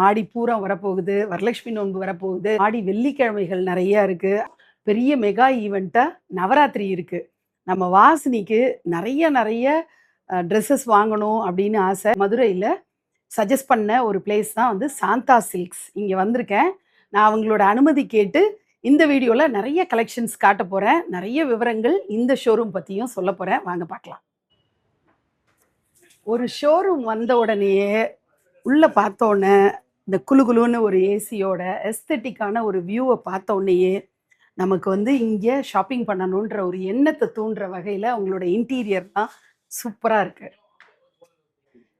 ஆடி பூரம் வரப்போகுது, வரலட்சுமி நோன்பு வரப்போகுது, ஆடி வெள்ளிக்கிழமைகள் நெறைய இருக்கு. பெரிய மெகா ஈவென்ட்டா நவராத்திரி இருக்கு. நம்ம வாசினிக்கு நெறைய நெறைய ட்ரெஸ்ஸஸ் வாங்கணும் அப்படின்னு ஆசை. மதுரையில சஜெஸ்ட் பண்ண ஒரு பிளேஸ் தான் வந்து சாந்தா சில்க்ஸ். இங்க வந்திருக்கேன். நான் அவங்களோட அனுமதி கேட்டு இந்த வீடியோல நெறைய கலெக்ஷன்ஸ் காட்டப் போறேன். நெறைய விவரங்கள் இந்த ஷோரூம் பத்தியும் சொல்லப் போறேன். வாங்க பார்க்கலாம். ஒரு ஷோரூம் வந்த உடனேயே உள்ள பார்த்தோன்னே இந்த குளு குளுன்னு ஒரு ஏசியோட எஸ்தெட்டிக்கான ஒரு வியூவை பார்த்த உடனேயே நமக்கு வந்து இங்கே ஷாப்பிங் பண்ணணுன்ற ஒரு எண்ணத்தை தூண்டுற வகையில் அவங்களோட இன்டீரியர்லாம் சூப்பராக இருக்கு.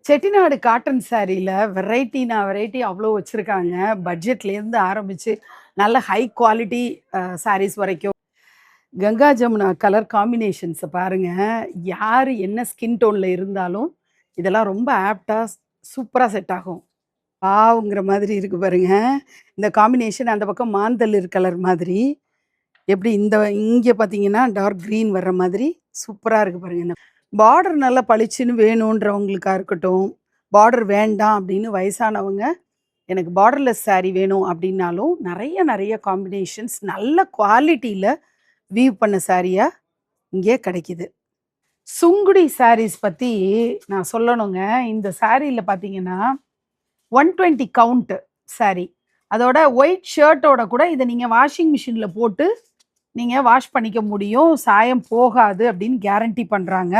செட்டிநாடு காட்டன் சாரியில் வெரைட்டி அவ்வளோ வச்சுருக்காங்க. பட்ஜெட்லேருந்து ஆரம்பித்து நல்ல ஹை குவாலிட்டி சாரீஸ் வரைக்கும். கங்கா ஜமுனா கலர் காம்பினேஷன்ஸை பாருங்கள். யார் என்ன ஸ்கின் டோனில் இருந்தாலும் இதெல்லாம் ரொம்ப ஆப்டாக சூப்பராக செட் ஆகும். பாவுங்கிற மாதிரி இருக்கு பாருங்க. இந்த காம்பினேஷன் அந்த பக்கம் மாந்தளிர் கலர் மாதிரி எப்படி இங்கே பார்த்தீங்கன்னா டார்க் க்ரீன் வர்ற மாதிரி சூப்பராக இருக்கு பாருங்க. இந்த பார்டர் நல்லா பளிச்சுன்னு வேணுன்றவங்களுக்கா இருக்கட்டும், பார்டர் வேண்டாம் அப்படின்னு வயசானவங்க எனக்கு பார்டர்லெஸ் சாரீ வேணும் அப்படின்னாலும் நிறைய காம்பினேஷன்ஸ் நல்ல குவாலிட்டியில் வீவ் பண்ண சாரியாக இங்கே கிடைக்கிது. சுங்குடி சாரீஸ் பற்றி நான் சொல்லணுங்க. இந்த சாரியில் பார்த்தீங்கன்னா 120 கவுண்ட் சாரி, அதோட ஒயிட் ஷர்ட்டோட கூட இதை நீங்கள் வாஷிங் மிஷினில் போட்டு நீங்கள் வாஷ் பண்ணிக்க முடியும். சாயம் போகாது அப்படின்னு கேரண்டி பண்ணுறாங்க.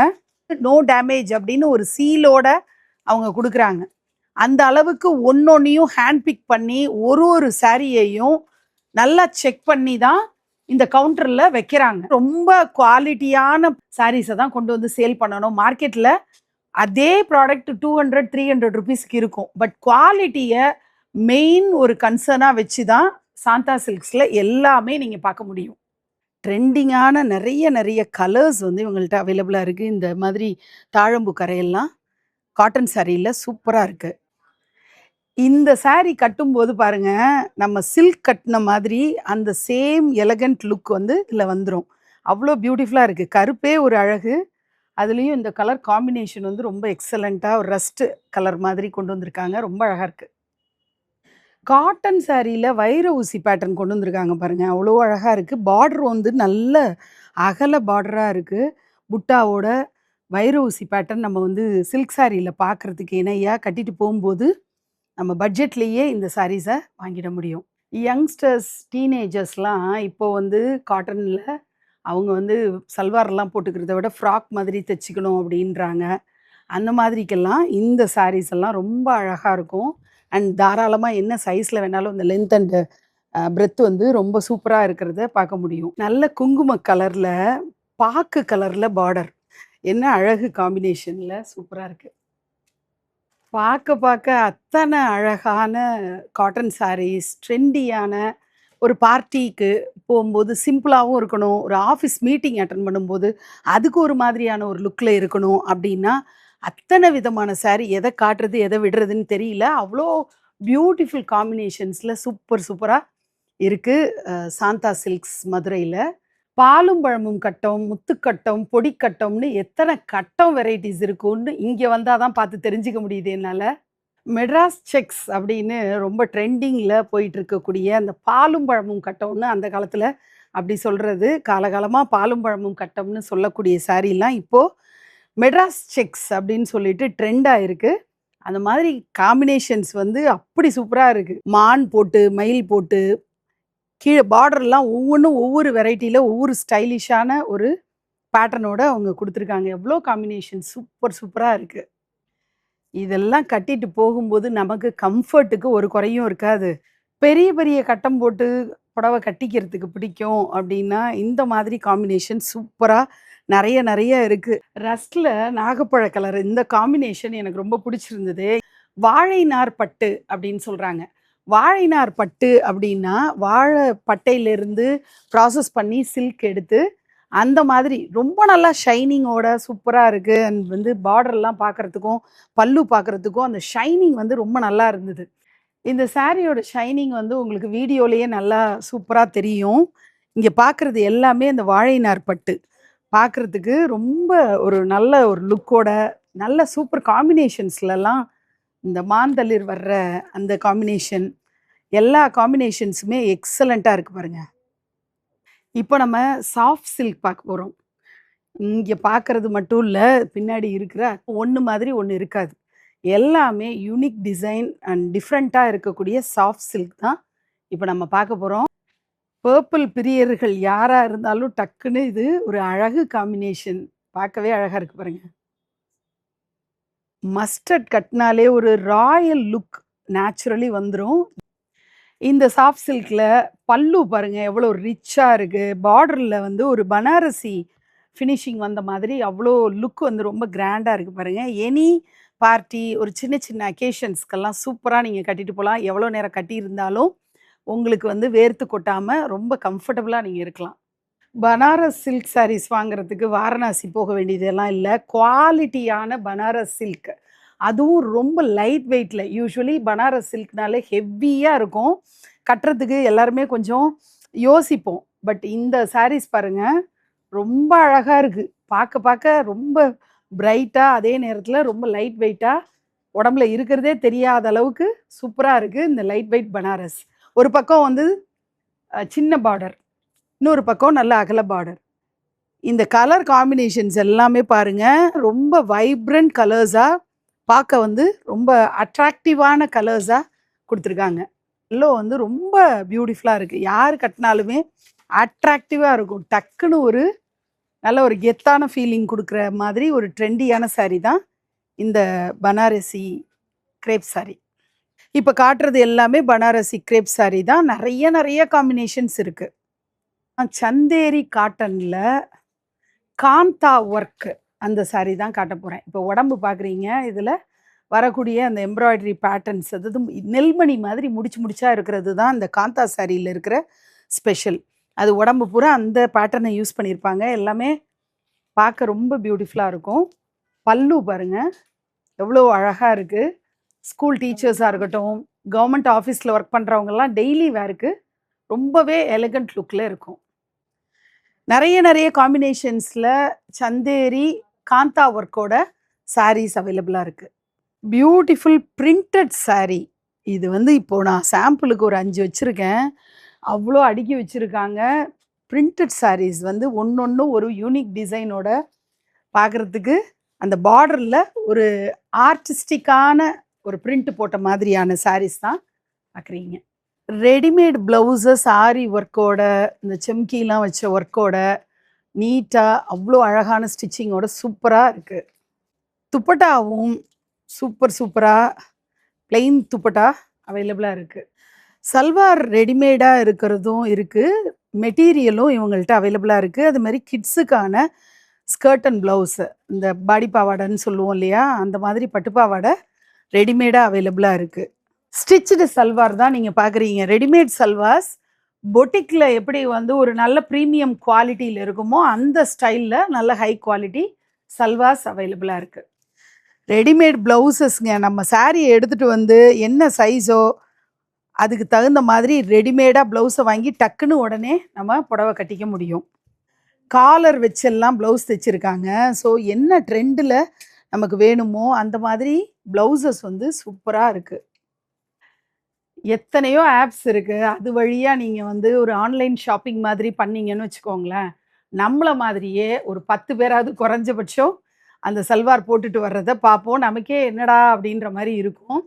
நோ டேமேஜ் அப்படின்னு ஒரு சீலோட அவங்க கொடுக்குறாங்க. அந்த அளவுக்கு ஒன்னொன்னையும் ஹேண்ட் பிக் பண்ணி ஒரு சாரியையும் நல்லா செக் பண்ணி தான் இந்த கவுண்டரில் வைக்கிறாங்க. ரொம்ப குவாலிட்டியான சாரீஸை தான் கொண்டு வந்து சேல் பண்ணணும். மார்க்கெட்டில் அதே ப்ராடக்ட் 200-300 ருபீஸ்க்கு இருக்கும். பட் குவாலிட்டியை மெயின் ஒரு கன்சர்னாக வச்சு தான் சாந்தா சில்க்ஸில் எல்லாமே நீங்கள் பார்க்க முடியும். ட்ரெண்டிங்கான நிறைய கலர்ஸ் வந்து இவங்கள்ட்ட அவைலபிளாக இருக்குது. இந்த மாதிரி தாழம்பு கரையெல்லாம் காட்டன் சாரியில் சூப்பராக இருக்குது. இந்த சாரீ கட்டும்போது பாருங்க, நம்ம சில்க் கட்டின மாதிரி அந்த சேம் எலகண்ட் லுக் வந்து இதில் வந்துடும். அவ்வளோ பியூட்டிஃபுல்லாக இருக்குது. கருப்பே ஒரு அழகு, அதுலேயும் இந்த கலர் காம்பினேஷன் வந்து ரொம்ப எக்ஸலண்ட்டாக ஒரு ரஸ்ட் கலர் மாதிரி கொண்டு வந்திருக்காங்க. ரொம்ப அழகாக இருக்குது. காட்டன் சாரியில் வைர ஊசி பேட்டர்ன் கொண்டு வந்திருக்காங்க பாருங்கள். அவ்வளோ அழகாக இருக்குது. பார்டர் வந்து நல்ல அகல பார்டராக இருக்குது. புட்டாவோட வைர ஊசி பேட்டர்ன் நம்ம வந்து சில்க் சாரியில் பார்க்குறதுக்கு இணையாக கட்டிட்டு போகும்போது நம்ம பட்ஜெட்லேயே இந்த சாரீஸை வாங்கிட முடியும். யங்ஸ்டர்ஸ், டீனேஜர்ஸ்லாம் இப்போ வந்து காட்டனில் அவங்க வந்து சல்வார்லாம் போட்டுக்கிறத விட ஃப்ராக் மாதிரி தைச்சிக்கணும் அப்படின்றாங்க. அந்த மாதிரிக்கெல்லாம் இந்த சாரீஸ் எல்லாம் ரொம்ப அழகாக இருக்கும். அண்ட் தாராளமாக என்ன சைஸில் வேணாலும் இந்த லென்த் அண்ட் பிரெத் வந்து ரொம்ப சூப்பராக இருக்கிறத பார்க்க முடியும். நல்ல குங்கும கலரில் பாக்கு கலரில் பார்டர், என்ன அழகு காம்பினேஷனில் சூப்பராக இருக்குது. பார்க்க அத்தனை அழகான காட்டன் சாரீஸ், ட்ரெண்டியான ஒரு பார்ட்டிக்கு போகும்போது சிம்பிளாகவும் இருக்கணும், ஒரு ஆஃபீஸ் மீட்டிங் அட்டன் பண்ணும்போது அதுக்கு ஒரு மாதிரியான ஒரு லுக்கில் இருக்கணும் அப்படின்னா அத்தனை விதமான சாரீ எதை காட்டுறது எதை விடுறதுன்னு தெரியல. அவ்வளோ பியூட்டிஃபுல் காம்பினேஷன்ஸில் சூப்பராக இருக்குது சாந்தா சில்க்ஸ் மதுரையில். பாலும் பழமும் கட்டம், முத்துக்கட்டம், பொடிக்கட்டம்னு எத்தனை கட்டம் வெரைட்டிஸ் இருக்குன்னு இங்கே வந்தால் தான் பார்த்து தெரிஞ்சுக்க முடியுது என்னால். மெட்ராஸ் செக்ஸ் அப்படின்னு ரொம்ப ட்ரெண்டிங்கில் போயிட்டு இருக்கக்கூடிய அந்த பாலும் பழமும் கட்டம்னு அந்த காலத்தில் அப்படி சொல்கிறது, காலகாலமாக பாலும் பழமும் கட்டம்னு சொல்லக்கூடிய சாரீலாம் இப்போது மெட்ராஸ் செக்ஸ் அப்படின்னு சொல்லிட்டு ட்ரெண்டாக இருக்குது. அந்த மாதிரி காம்பினேஷன்ஸ் வந்து அப்படி சூப்பராக இருக்குது. மான் போட்டு, மயில் போட்டு, கீழே பார்டர்லாம் ஒவ்வொன்றும் ஒவ்வொரு வெரைட்டியில் ஒவ்வொரு ஸ்டைலிஷான ஒரு பேட்டர்னோட அவங்க கொடுத்துருக்காங்க. எவ்வளோ காம்பினேஷன் சூப்பராக இருக்குது. இதெல்லாம் கட்டிட்டு போகும்போது நமக்கு கம்ஃபர்ட்டுக்கு ஒரு குறையும் இருக்காது. பெரிய கட்டம் போட்டு புடவை கட்டிக்கிறதுக்கு பிடிக்கும் அப்படின்னா இந்த மாதிரி காம்பினேஷன் சூப்பராக நிறைய இருக்குது. ரஸ்டில் நாகப்பழ கலர் இந்த காம்பினேஷன் எனக்கு ரொம்ப பிடிச்சிருந்தது. வாழை நார் பட்டு அப்படின்னு சொல்கிறாங்க. வாழை நார் பட்டு அப்படின்னா வாழை பட்டையிலேருந்து ப்ராசஸ் பண்ணி சில்க் எடுத்து அந்த மாதிரி ரொம்ப நல்லா ஷைனிங்கோட சூப்பராக இருக்குது. அண்ட் வந்து பார்டர்லாம் பார்க்குறதுக்கும் பல்லு பார்க்குறதுக்கும் அந்த ஷைனிங் வந்து ரொம்ப நல்லா இருந்தது. இந்த சாரியோட ஷைனிங் வந்து உங்களுக்கு வீடியோலேயே நல்லா சூப்பராக தெரியும். இங்கே பார்க்குறது எல்லாமே இந்த வாழை நார் பட்டு பார்க்குறதுக்கு ரொம்ப ஒரு நல்ல ஒரு லுக்கோட நல்ல சூப்பர் காம்பினேஷன்ஸ்லலாம் இந்த மாந்தளிர் வர்ற அந்த காம்பினேஷன், எல்லா காம்பினேஷன்ஸுமே எக்ஸலண்ட்டா இருக்கு பாருங்க. இப்போ நம்ம சாஃப்ட் சில்க் பார்க்க போறோம். இங்க பார்க்கறது மட்டும் இல்ல, பின்னாடி இருக்கிற ஒண்ணு மாதிரி ஒண்ணு இருக்காது. எல்லாமே யூனிக் டிசைன் அண்ட் டிஃப்ரெண்ட்டா இருக்கக்கூடிய சாஃப்ட் சில்க் தான் இப்ப நம்ம பார்க்க போறோம். பர்பிள் பிரியர்கள் யாரா இருந்தாலும் டக்குன்னு இது ஒரு அழகு காம்பினேஷன். பார்க்கவே அழகா இருக்கு பாருங்க. மஸ்டர்ட் கட்னாலே ஒரு ராயல் லுக் நேச்சுரலி வந்துரும். இந்த சாஃப்ட் சில்க்ல பல்லு பாருங்க எவ்வளோ ரிச்சா இருக்கு. பார்டர்ல வந்து ஒரு பனாரசி ஃபினிஷிங் வந்த மாதிரி அவ்வளோ லுக் வந்து ரொம்ப கிராண்டா இருக்கு பாருங்க. எனி பார்ட்டி ஒரு சின்ன சின்ன அக்கேஷன்ஸ்க்கெல்லாம் சூப்பரா நீங்க கட்டிட்டு போலாம். எவ்வளோ நேரம் கட்டியிருந்தாலும் உங்களுக்கு வந்து வேர்த்து கொட்டாம ரொம்ப கம்ஃபர்டபுளா நீங்க இருக்கலாம். பனாரஸ் சில்க் சாரீஸ் வாங்குறதுக்கு வாரணாசி போக வேண்டியதெல்லாம் இல்ல. குவாலிட்டியான பனாரஸ் சில்க். அதுவும் ரொம்ப லைட் வெயிட்ல. யூசுவலி பனாரஸ் சில்க்னாலே ஹெவியா இருக்கும். கட்டுறதுக்கு எல்லாருமே கொஞ்சம் யோசிப்போம். பட் இந்த சாரீஸ் பாருங்க, ரொம்ப அழகா இருக்கு. பார்க்க பார்க்க ரொம்ப பிரைட்டா, அதே நேரத்தில ரொம்ப லைட் வெயிட்டா, உடம்புல இருக்கிறதே தெரியாத அளவுக்கு சூப்பரா இருக்கு இந்த லைட் வெயிட் பனாரஸ். ஒரு பக்கம் வந்து சின்ன பார்டர். இன்னொரு பக்கம் நல்ல அகல பார்டர். இந்த கலர் காம்பினேஷன்ஸ் எல்லாமே பாருங்க, ரொம்ப வைப்ரண்ட் கலர்ஸா பார்க்க வந்து ரொம்ப அட்ராக்டிவான கலர்ஸா குடுத்துருக்காங்க. எல்லோ வந்து ரொம்ப பியூட்டிஃபுல்லா இருக்கு. யார் கட்டினாலுமே அட்ராக்டிவா இருக்கும். டக்குன்னு ஒரு நல்ல ஒரு கெத்தான ஃபீலிங் குடுக்குற மாதிரி ஒரு ட்ரெண்டியான சாரி தான் இந்த பனாரசி கிரேப் சாரி. இப்ப காட்டுறது எல்லாமே பனாரசி கிரேப் சாரி தான். நெறைய காம்பினேஷன்ஸ் இருக்கு. சந்தேரி காட்டன்ல காந்தா ஒர்க் அந்த சாரி தான் காட்டப் போறேன். இப்போ உடம்பு பார்க்குறீங்க. இதுல வரக்கூடிய அந்த எம்ப்ராய்டரி பேட்டர்ன்ஸ் அதாவது நெல்மணி மாதிரி முடிச்சா இருக்கிறது தான் இந்த காந்தா சாரியில இருக்கிற ஸ்பெஷல். அது உடம்பு பூரா அந்த பேட்டர்னை யூஸ் பண்ணியிருப்பாங்க. எல்லாமே பார்க்க ரொம்ப பியூட்டிஃபுல்லா இருக்கும். பல்லு பாருங்க, எவ்வளோ அழகா இருக்கு. ஸ்கூல் டீச்சர்ஸா இருக்கட்டும், கவர்மெண்ட் ஆஃபீஸ்ல ஒர்க் பண்றவங்கலாம் டெய்லி வேருக்கு ரொம்பவே எலகன்ட் லுக்ல இருக்கும். நெறைய காம்பினேஷன்ஸ்ல சந்தேரி, காந்தா ஒர்க்கோட சாரீஸ் அவைலபிளா இருக்கு. Beautiful printed sorry. இது வந்து இப்போ நான் சாம்பிளுக்கு ஒரு 5 வச்சிருக்கேன். அவ்வளோ அடுக்கி வச்சிருக்காங்க. பிரிண்டட் சாரீஸ் வந்து ஒண்ணொண்ணும் ஒரு யூனிக் டிசைனோட பார்க்கறதுக்கு அந்த பார்டர்ல ஒரு ஆர்டிஸ்டிக்கான ஒரு பிரிண்ட் போட்ட மாதிரியான சாரீஸ் தான் பார்க்குறீங்க. ரெடிமேட் ப்ளவுஸஸ் ஆரி ஒர்க்கோட, இந்த செம்கிலாம் வச்ச ஒர்க்கோட, நீட்டா அவ்வளோ அழகான ஸ்டிச்சிங்கோட சூப்பரா இருக்கு. துப்பட்டாவும் சூப்பரா பிளெயின் துப்பட்டா அவைலபிளா இருக்கு. சல்வார் ரெடிமேடா இருக்கிறதும் இருக்கு. மெட்டீரியலும் இவங்கள்ட்ட அவைலபிளா இருக்கு. அது மாரி கிட்ஸுக்கான ஸ்கர்ட் அண்ட் ப்ளவுஸ் இந்த பாடி பாவாடைன்னு சொல்லுவோம் இல்லையா? அந்த மாதிரி பட்டு பாவாடை ரெடிமேடா அவைலபிளா இருக்கு. ஸ்டிச்டு சல்வார் தான் நீங்க பார்க்குறீங்க. ரெடிமேட் சல்வார்ஸ் பொட்டிக்ல எப்படி வந்து ஒரு நல்ல பிரீமியம் குவாலிட்டியில இருக்குமோ, அந்த ஸ்டைல்ல நல்ல ஹை குவாலிட்டி சல்வார்ஸ் அவைலபிளா இருக்கு. ரெடிமேட் ப்ளவுசஸ்ங்க. நம்ம சாரிய எடுத்துட்டு வந்து என்ன சைஸோ அதுக்கு தகுந்த மாதிரி ரெடிமேடா ப்ளவுஸ வாங்கி டக்குன்னு உடனே நம்ம புடவ கட்டிக்க முடியும். காலர் வச்செல்லாம் ப்ளவுஸ் தைச்சிருக்காங்க. ஸோ என்ன ட்ரெண்டுல நமக்கு வேணுமோ அந்த மாதிரி ப்ளவுசஸ் வந்து சூப்பரா இருக்கு. எத்தனையோ ஆப்ஸ் இருக்கு. அது வழியா நீங்க வந்து ஒரு ஆன்லைன் ஷாப்பிங் மாதிரி பண்ணீங்கன்னு வச்சுக்கோங்களேன். நம்மள மாதிரியே ஒரு 10 பேராவது குறைஞ்சபட்சம் அந்த சல்வார் போட்டுட்டு வர்றத பார்ப்போம். நமக்கே என்னடா! அப்படின்ற மாரி இருக்கும்.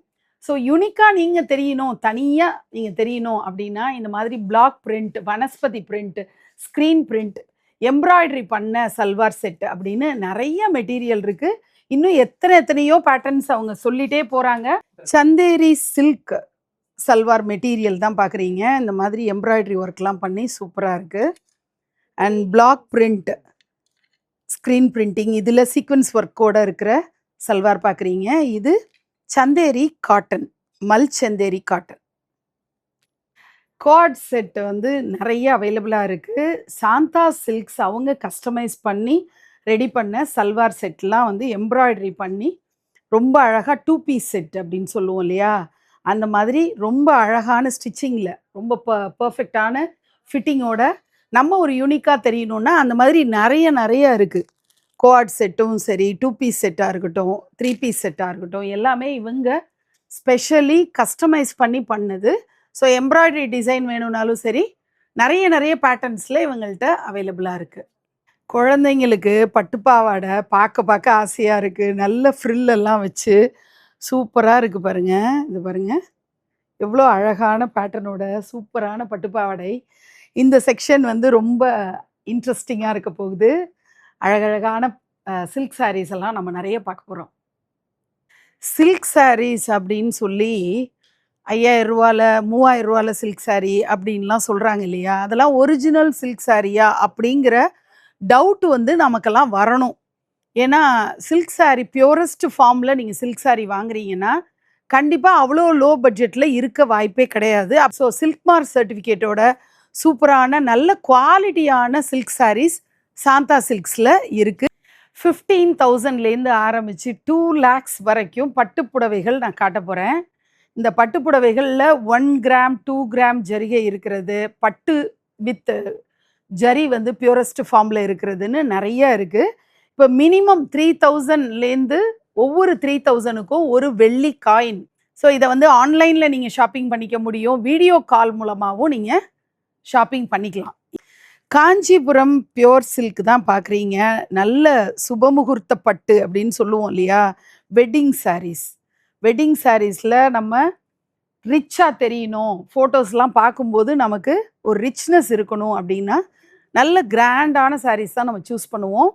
ஸோ யூனிக்கா நீங்க தெரியணும், தனியா நீங்க தெரியணும் அப்படின்னா, இந்த மாதிரி பிளாக் பிரிண்ட், வனஸ்பதி பிரிண்ட், ஸ்க்ரீன் பிரிண்ட், எம்ப்ராய்டரி பண்ண சல்வார் செட் அப்படின்னு நெறைய மெட்டீரியல் இருக்கு. இன்னும் எத்தனையோ பேட்டர்ன்ஸ் அவங்க சொல்லிட்டே போறாங்க. சந்தேரி சில்க் சல்வார் மெட்டீரியல் தான் பார்க்குறீங்க. இந்த மாதிரி எம்ப்ராய்டரி ஒர்க்லாம் பண்ணி சூப்பரா இருக்கு. And block print, screen printing இதில சீக்வென்ஸ் ஒர்க்கோட இருக்கிற சல்வார் பார்க்குறீங்க. இது சந்தேரி காட்டன், மல் சந்தேரி காட்டன். குவாட் செட் வந்து நெறைய அவைலபிளா இருக்கு. சாந்தா சில்க்ஸ் அவங்க கஸ்டமைஸ் பண்ணி ரெடி பண்ண சல்வார் செட்லாம் வந்து எம்ப்ராய்டரி பண்ணி ரொம்ப அழகா 2 பீஸ் செட் அப்படின்னு சொல்லுவோம் இல்லையா? அந்த மாதிரி ரொம்ப அழகான ஸ்டிச்சிங்ல ரொம்ப பெர்ஃபெக்ட்டான ஃபிட்டிங்கோட நம்ம ஒரு யூனிக்கா தெரியணும்னா அந்த மாதிரி நெறைய இருக்கு. குவாட் செட்டும் சரி, 2 பீஸ் செட்டா இருக்கட்டும், 3 பீஸ் செட்டா இருக்கட்டும், எல்லாமே இவங்க ஸ்பெஷலி கஸ்டமைஸ் பண்ணி பண்ணது. ஸோ எம்ப்ராய்டரி டிசைன் வேணும்னாலும் சரி, நெறைய பேட்டர்ன்ஸில் இவங்கள்ட்ட அவைலபிளாக இருக்குது. குழந்தைங்களுக்கு பட்டு பாவாடை பார்க்க ஆசையாக இருக்குது. நல்ல ஃப்ரில் எல்லாம் வச்சு சூப்பராக இருக்குது பாருங்க. இது பாருங்க. எவ்வளோ அழகான பேட்டர்னோட சூப்பரான பட்டு பாவாடை. இந்த செக்ஷன் வந்து ரொம்ப இன்ட்ரெஸ்டிங்காக இருக்க போகுது. அழகழகான சில்க் சாரீஸ் எல்லாம் நம்ம நிறைய பார்க்க போகிறோம். சில்க் சாரீஸ் அப்படின்னு சொல்லி ரூ. 5000 ரூ. 3000 சில்க் சாரீ அப்படின்லாம் சொல்கிறாங்க இல்லையா? அதெல்லாம் ஒரிஜினல் சில்க் சாரியா அப்படிங்கிற டவுட் வந்து நமக்கெல்லாம் வரணும். ஏன்னா சில்க் சாரீ பியூரஸ்ட் ஃபார்மில் நீங்கள் சில்க் சாரீ வாங்குறீங்கன்னா கண்டிப்பாக அவ்வளோ லோ பட்ஜெட்டில் இருக்க வாய்ப்பே கிடையாது. ஸோ சில்க் மார்க் சர்டிஃபிகேட்டோட சூப்பரான நல்ல குவாலிட்டியான சில்க் சாரீஸ் சாந்தா சில்க்ஸில் இருக்குது. 15,000லேருந்து ஆரம்பித்து 2 lakhs வரைக்கும் பட்டு புடவைகள் நான் காட்ட போகிறேன். இந்த பட்டு புடவைகளில் 1 கிராம் 2 கிராம் ஜரிகை இருக்கிறது, பட்டு வித் ஜரி வந்து பியூரஸ்ட் ஃபார்மில் இருக்கிறதுன்னு நிறைய இருக்குது. இப்போ மினிமம் 3000லேருந்து ஒவ்வொரு 3000க்கும் ஒரு வெள்ளி காயின். ஸோ இதை வந்து ஆன்லைனில் நீங்கள் ஷாப்பிங் பண்ணிக்க முடியும். வீடியோ கால் மூலமாகவும் நீங்கள் ஷாப்பிங் பண்ணிக்கலாம். காஞ்சிபுரம் பியோர் சில்க் தான் பார்க்குறீங்க. நல்ல சுபமுகூர்த்த பட்டு அப்படின்னு சொல்லுவோம் இல்லையா? வெட்டிங் சாரீஸ். வெட்டிங் சாரீஸில் நம்ம ரிச்சாக தெரியணும், ஃபோட்டோஸ்லாம் பார்க்கும்போது நமக்கு ஒரு ரிச்னஸ் இருக்கணும் அப்படின்னா நல்ல கிராண்டான சாரீஸ் தான் நம்ம சூஸ் பண்ணுவோம்.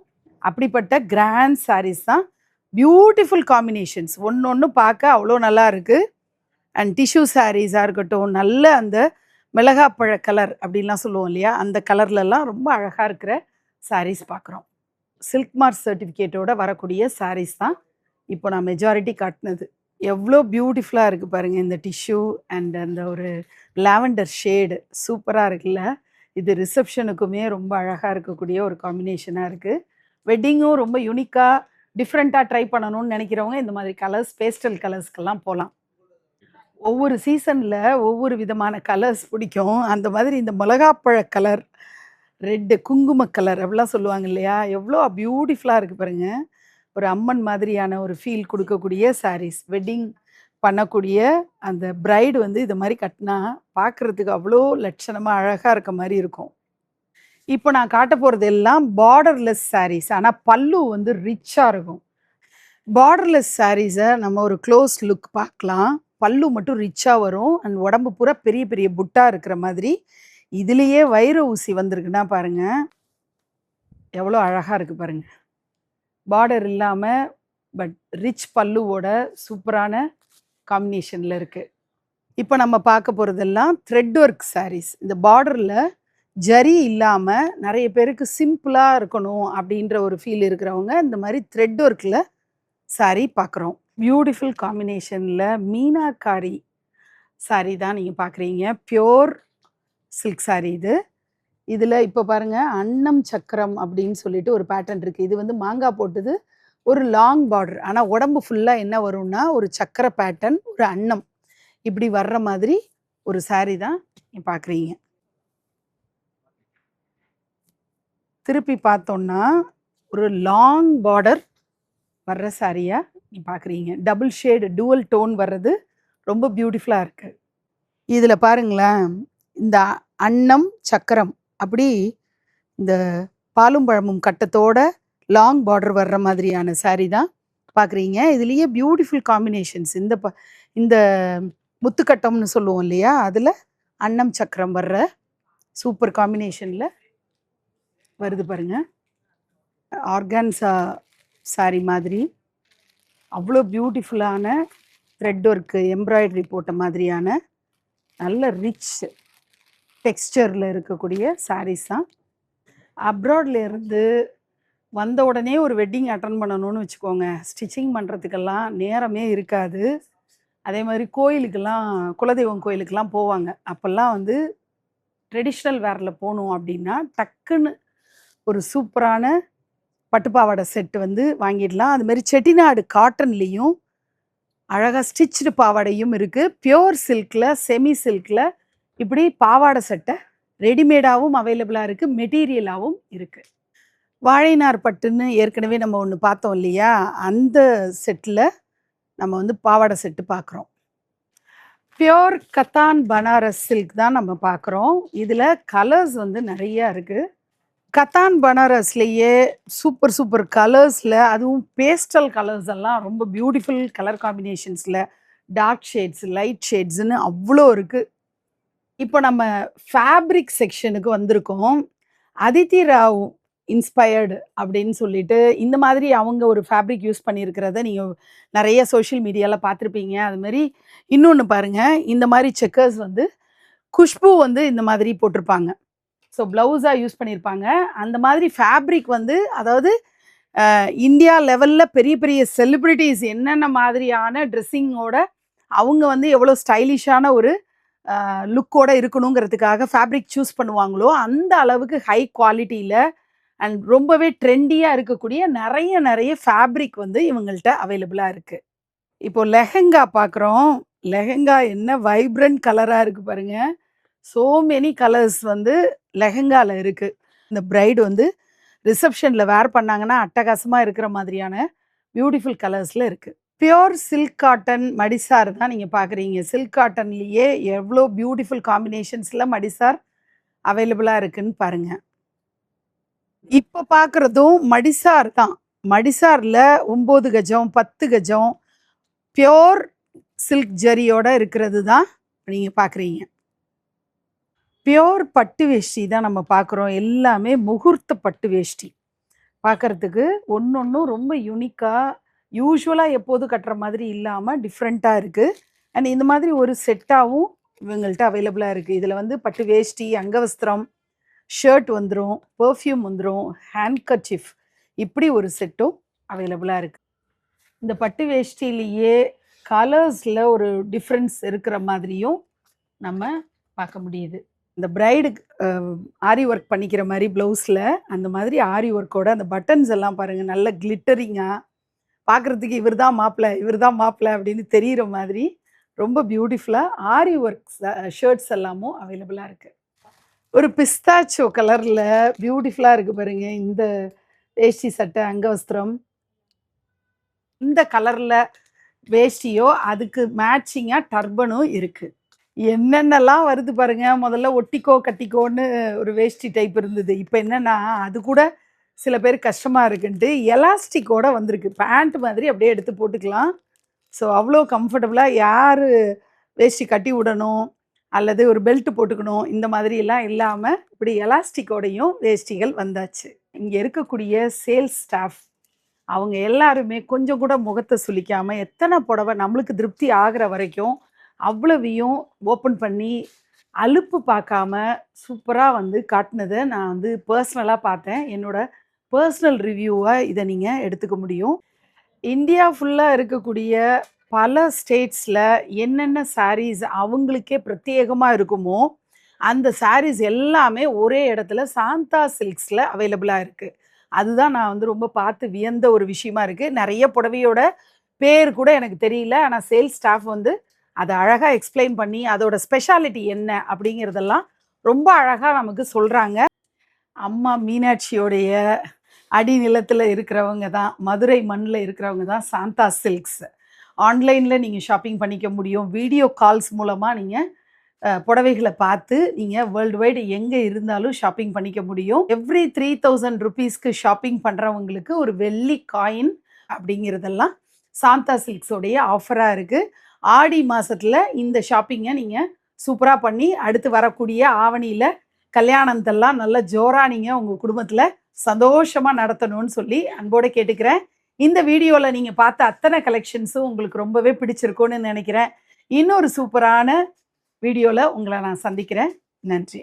அப்படிப்பட்ட கிராண்ட் சாரீஸ் தான். பியூட்டிஃபுல் காம்பினேஷன்ஸ், ஒன்று பார்க்க அவ்வளோ நல்லா இருக்குது. அண்ட் டிஷ்யூ சாரீஸாக இருக்கட்டும், நல்ல அந்த மிளகாப்பழ கலர் அப்படின்லாம் சொல்லுவோம் இல்லையா? அந்த கலர்லலாம் ரொம்ப அழகாக இருக்கிற சாரீஸ் பார்க்குறோம். சில்க் மார்க் சர்டிஃபிகேட்டோட வரக்கூடிய சாரீஸ் தான் இப்போ நான் மெஜாரிட்டி காட்டினது. எவ்வளோ பியூட்டிஃபுல்லாக இருக்குது பாருங்கள். இந்த டிஷ்யூ அண்ட் அந்த ஒரு லாவெண்டர் ஷேடு சூப்பராக இருக்குல்ல? இது ரிசப்ஷனுக்குமே ரொம்ப அழகாக இருக்கக்கூடிய ஒரு காம்பினேஷனாக இருக்குது. வெட்டிங்கும் ரொம்ப யூனிக்காக டிஃப்ரெண்ட்டாக ட்ரை பண்ணணும்னு நினைக்கிறவங்க இந்த மாதிரி கலர்ஸ், பேஸ்டல் கலர்ஸ்க்கெல்லாம் போகலாம். ஒவ்வொரு சீசனில் ஒவ்வொரு விதமான கலர்ஸ் பிடிக்கும். அந்த மாதிரி இந்த மிளகாப்பழ கலர், ரெட்டு, குங்கும கலர் அப்படிலாம் சொல்லுவாங்க இல்லையா? எவ்வளோ பியூட்டிஃபுல்லாக இருக்குது பாருங்கள். ஒரு அம்மன் மாதிரியான ஒரு ஃபீல் கொடுக்கக்கூடிய சாரீஸ். வெட்டிங் பண்ணக்கூடிய அந்த பிரைடு வந்து இது மாதிரி கட்டினா பார்க்குறதுக்கு அவ்வளோ லட்சணமாக அழகாக இருக்க மாதிரி இருக்கும். இப்போ நான் காட்ட போகிறது எல்லாம் பார்டர்லெஸ் சாரீஸ். ஆனால் பல்லு வந்து ரிச்சாக இருக்கும். பார்டர்லெஸ் சாரீஸை நம்ம ஒரு க்ளோஸ் லுக் பார்க்கலாம். பல்லு மட்டும் ரிச்சாக வரும். அண்ட் உடம்பு பூரா பெரிய பெரிய புட்டா இருக்கிற மாதிரி. இதுலேயே வைர ஊசி வந்திருக்குன்னா பாருங்கள், எவ்வளோ அழகாக இருக்குது பாருங்கள். பார்டர் இல்லாமல் பட் ரிச் பல்லுவோட சூப்பரான காம்பினேஷனில் இருக்குது. இப்போ நம்ம பார்க்க போகிறதெல்லாம் த்ரெட் ஒர்க் சாரீஸ். இந்த பார்டரில் ஜரி இல்லாமல் நிறைய பேருக்கு சிம்பிளாக இருக்கணும் அப்படின்ற ஒரு ஃபீல் இருக்கிறவங்க இந்த மாதிரி த்ரெட் ஒர்க்கில் சாரீ பார்க்குறோம். பியூட்டிஃபுல் காம்பினேஷனில் மீனாக்காரி சாரீ தான் நீங்கள் பார்க்குறீங்க. பியோர் சில்க் சாரீ இது. இதில் இப்போ பாருங்கள், அன்னம் சக்கரம் அப்படின்னு சொல்லிட்டு ஒரு பேட்டர்ன் இருக்குது. இது வந்து மாங்காய் போட்டது, ஒரு லாங் பார்டர். ஆனால் உடம்பு ஃபுல்லாக என்ன வரும்னா ஒரு சக்கர பேட்டர்ன், ஒரு அன்னம் இப்படி வர்ற மாதிரி ஒரு சாரீ தான் நீங்கள் பார்க்குறீங்க. திருப்பி பார்த்தோன்னா ஒரு லாங் பார்டர் வர்ற சாரியாக நீ பார்க்குறீங்க. டபுள் ஷேடு டூவல் டோன் வர்றது ரொம்ப பியூட்டிஃபுல்லாக இருக்குது. இதில் பாருங்களேன், இந்த அன்னம் சக்கரம் அப்படி இந்த பாலும் பழமும் கட்டத்தோட லாங் பார்டர் வர்ற மாதிரியான சாரீ தான் பார்க்குறீங்க. இதுலேயே பியூட்டிஃபுல் காம்பினேஷன்ஸ். இந்த முத்துக்கட்டம்னு சொல்லுவோம் இல்லையா? அதில் அன்னம் சக்கரம் வர்ற சூப்பர் காம்பினேஷனில் வருது பாருங்க. ஆர்கான்ஸா சாரி மாதிரி அவ்வளோ பியூட்டிஃபுல்லான த்ரெட் ஒர்க்கு, எம்ப்ராய்டரி போட்ட மாதிரியான நல்ல ரிச் டெக்ஸ்டரில் இருக்கக்கூடிய சாரீஸ் தான். அப்ராட்ல இருந்து வந்த உடனே ஒரு வெட்டிங் அட்டன் பண்ணணும்னு வச்சுக்கோங்க, ஸ்டிச்சிங் பண்ணுறதுக்கெல்லாம் நேரமே இருக்காது. அதே மாதிரி கோயிலுக்கெல்லாம், குலதெய்வம் கோயிலுக்கெல்லாம் போவாங்க. அப்போல்லாம் வந்து ட்ரெடிஷ்னல் வேரில் போகணும் அப்படின்னா டக்குன்னு ஒரு சூப்பரான பட்டுப்பாவாடை செட்டு வந்து வாங்கிடலாம். அதுமாரி செட்டிநாடு காட்டன்லேயும் அழகாக ஸ்டிச்சு பாவாடையும் இருக்குது. பியோர் சில்கில், செமி சில்கில் இப்படி பாவாடை சட்டை ரெடிமேடாகவும் அவைலபிளாக இருக்குது, மெட்டீரியலாகவும் இருக்குது. வாழைநார் பட்டுன்னு ஏற்கனவே நம்ம ஒன்று பார்த்தோம் இல்லையா? அந்த செட்டில் நம்ம வந்து பாவாடை செட்டு பார்க்குறோம். பியோர் கத்தான் பனாரஸ் சில்க் தான் நம்ம பார்க்குறோம். இதில கலர்ஸ் வந்து நெறையா இருக்கு. கத்தான் பனாரஸ்லயே சூப்பர் சூப்பர் கலர்ஸ்ல அதுவும் பேஸ்டல் கலர்ஸ் எல்லாம் ரொம்ப பியூட்டிஃபுல் கலர் காம்பினேஷன்ஸ்ல டார்க் ஷேட்ஸ், லைட் ஷேட்ஸ்ன்னு அவ்ளோ இருக்கு. இப்போ நம்ம ஃபேப்ரிக் செக்ஷனுக்கு வந்திருக்கோம். அதித்தி ராவ் இன்ஸ்பயர்டு அப்படின்னு சொல்லிட்டு, இந்த மாதிரி அவங்க ஒரு ஃபேப்ரிக் யூஸ் பண்ணியிருக்கிறத நீங்க நெறைய சோஷியல் மீடியால பார்த்துருப்பீங்க. அது மாரி இன்னொன்னு பாருங்க, இந்த மாரி செக்கர்ஸ் வந்து குஷ்பு வந்து இந்த மாதிரி போட்டிருப்பாங்க. ஸோ ப்ளவுஸா யூஸ் பண்ணியிருப்பாங்க. அந்த மாதிரி ஃபேப்ரிக் வந்து அதாவது இந்தியா லெவல்ல பெரிய பெரிய செலிபிரிட்டீஸ் என்னென்ன மாதிரியான ட்ரெஸ்ஸிங்கோட அவங்க வந்து எவ்வளோ ஸ்டைலிஷான ஒரு லுக்கோட இருக்கணுங்கிறதுக்காக ஃபேப்ரிக் சூஸ் பண்ணுவாங்களோ, அந்த அளவுக்கு ஹை குவாலிட்டியில அண்ட் ரொம்பவே ட்ரெண்டியா இருக்கக்கூடிய நெறைய நெறைய ஃபேப்ரிக் வந்து இவங்கள்ட்ட அவைலபிளா இருக்கு. இப்போ லெஹெங்கா பார்க்குறோம். லெஹெங்கா என்ன வைப்ரண்ட் கலரா இருக்கு பாருங்க. சோ மெனி கலர்ஸ் வந்து லெஹெங்கால இருக்கு. இந்த பிரைட் வந்து ரிசப்ஷன்ல வேர் பண்ணாங்கன்னா, அட்டகாசமா இருக்கிற மாதிரியான பியூட்டிஃபுல் கலர்ஸ்ல இருக்கு. பியூர் சில்க் காட்டன் மடிசார் தான் நீங்க பார்க்குறீங்க. சில்க் காட்டன்லயே எவ்ளோ பியூட்டிஃபுல் காம்பினேஷன்ஸ்ல மடிசார் அவைலபிளா இருக்குன்னு பாருங்க. இப்ப பார்க்குறதும் மடிசார் தான். மடிசார்ல 9 கஜம், 10 கஜம் பியூர் சில்க் ஜரியோட இருக்கிறது தான் நீங்க பார்க்குறீங்க. பியோர் பட்டு வேஷ்டி தான் நம்ம பார்க்குறோம். எல்லாமே முகூர்த்த பட்டு வேஷ்டி. பார்க்கறதுக்கு ஒன்னொன்னும் ரொம்ப யூனிக்கா, யூசுவலா எப்போதும் கட்டுற மாதிரி இல்லாம டிஃப்ரெண்ட்டா இருக்கு. அண்ட் இந்த மாதிரி ஒரு செட்டாவும் இவங்கள்ட்ட அவைலபிளா இருக்கு. இதுல வந்து பட்டு வேஷ்டி, அங்கவஸ்திரம், ஷர்ட் வந்துரும், பெர்ஃப்யூம் வந்துரும், ஹேண்ட் கர்ச்சீஃப் இப்படி ஒரு செட்டும் அவைலபிளா இருக்கு. இந்த பட்டு வேஷ்டியிலேயே கலர்ஸ்ல ஒரு டிஃப்ரென்ஸ் இருக்கிற மாதிரியும் நம்ம பார்க்க முடியுது. இந்த பிரைடுக்கு ஆரி ஒர்க் பண்ணிக்கிற மாரி ப்ளவுஸில் அந்த மாதிரி ஆரி ஒர்க்கோட அந்த பட்டன்ஸ் எல்லாம் பாருங்கள் நல்ல கிளிட்டரிங்காக பார்க்குறதுக்கு இவர் தான் மாப்பிள்ளை இவர் தான் மாப்பிள்ளை அப்படின்னு தெரிகிற மாதிரி ரொம்ப பியூட்டிஃபுல்லாக ஆரி ஒர்க் ஷர்ட்ஸ் எல்லாமும் அவைலபிளாக இருக்குது. ஒரு பிஸ்தாச்சோ கலரில் பியூட்டிஃபுல்லாக இருக்குது பாருங்கள் இந்த வேஷ்டி சட்டை அங்கவஸ்திரம். இந்த கலரில் வேஷ்டியோ அதுக்கு மேட்சிங்காக டர்பனும் இருக்குது. என்னென்னலாம் வருது பாருங்க. முதல்ல ஒட்டிக்கோ, கட்டிக்கோன்னு ஒரு வேஷ்டி டைப் இருந்தது. இப்ப என்னன்னா, அது கூட சில பேருக்கு கஷ்டமா இருக்குன்ட்டு எலாஸ்டிக்கோட வந்திருக்கு. பேண்ட் மாதிரி அப்படியே எடுத்து போட்டுக்கலாம். ஸோ அவ்வளோ கம்ஃபர்டபுளா யாரு வேஷ்டி கட்டி விடணும், அல்லது ஒரு பெல்ட் போட்டுக்கணும், இந்த மாதிரியெல்லாம் இல்லாம, இப்படி எலாஸ்டிக்கோடையும் வேஷ்டிகள் வந்தாச்சு. இங்க இருக்கக்கூடிய சேல்ஸ் ஸ்டாஃப் அவங்க எல்லாருமே கொஞ்சம் கூட முகத்த சுளிக்காம, எத்தனை புடவை நம்மளுக்கு திருப்தி ஆகுற வரைக்கும் அவ்வளவையும் ஓப்பன் பண்ணி, அலுப்பு பார்க்காம சூப்பரா வந்து காட்டுனத நான் வந்து பர்சனலா பார்த்தேன். என்னோட பர்சனல் ரிவ்யூவா இத நீங்க எடுத்துக்க முடியும். இந்தியா ஃபுல்லா இருக்கக்கூடிய பல ஸ்டேட்ஸ்ல என்னென்ன சாரீஸ் அவங்களுக்கே பிரத்யேகமா இருக்குமோ, அந்த சாரீஸ் எல்லாமே ஒரே இடத்துல சாந்தா சில்க்ஸ்ல அவைலபிளா இருக்கு. அதுதான் நான் வந்து ரொம்ப பார்த்து வியந்த ஒரு விஷயமா இருக்கு. நெறைய புடவையோட பேர் கூட எனக்கு தெரியல. ஆனா சேல்ஸ் ஸ்டாஃப் வந்து அத அழகா எக்ஸ்பிளைன் பண்ணி, அதோட ஸ்பெஷாலிட்டி என்ன அப்படிங்கிறதெல்லாம் ரொம்ப அழகா நமக்கு சொல்றாங்க. அம்மா மீனாட்சியோடைய அடிநிலத்துல இருக்கிறவங்க தான், மதுரை மண்ணுல இருக்கிறவங்க தான் சாந்தா சில்க்ஸ். ஆன்லைன்ல நீங்க ஷாப்பிங் பண்ணிக்க முடியும். வீடியோ கால்ஸ் மூலமா நீங்க புடவைகள பார்த்து நீங்க வேர்ல்டு வைடு எங்க இருந்தாலும் ஷாப்பிங் பண்ணிக்க முடியும். எவ்ரி 3000 ரூபீஸ்க்கு ஷாப்பிங் பண்றவங்களுக்கு ஒரு வெள்ளி காயின் அப்படிங்கிறதெல்லாம் சாந்தா சில்க்ஸோடைய ஆஃபரா இருக்கு. ஆடி மாசத்துல இந்த ஷாப்பிங்கை நீங்க சூப்பரா பண்ணி அடுத்து வரக்கூடிய ஆவணியில கல்யாணத்தெல்லாம் நல்ல ஜோரா நீங்க உங்க குடும்பத்துல சந்தோஷமா நடத்தணும்னு சொல்லி அன்போட கேட்டுக்கிறேன். இந்த வீடியோல நீங்க பார்த்த அத்தனை கலெக்ஷன்ஸும் உங்களுக்கு ரொம்பவே பிடிச்சிருக்கும்னு நினைக்கிறேன். இன்னொரு சூப்பரான வீடியோல உங்களை நான் சந்திக்கிறேன். நன்றி.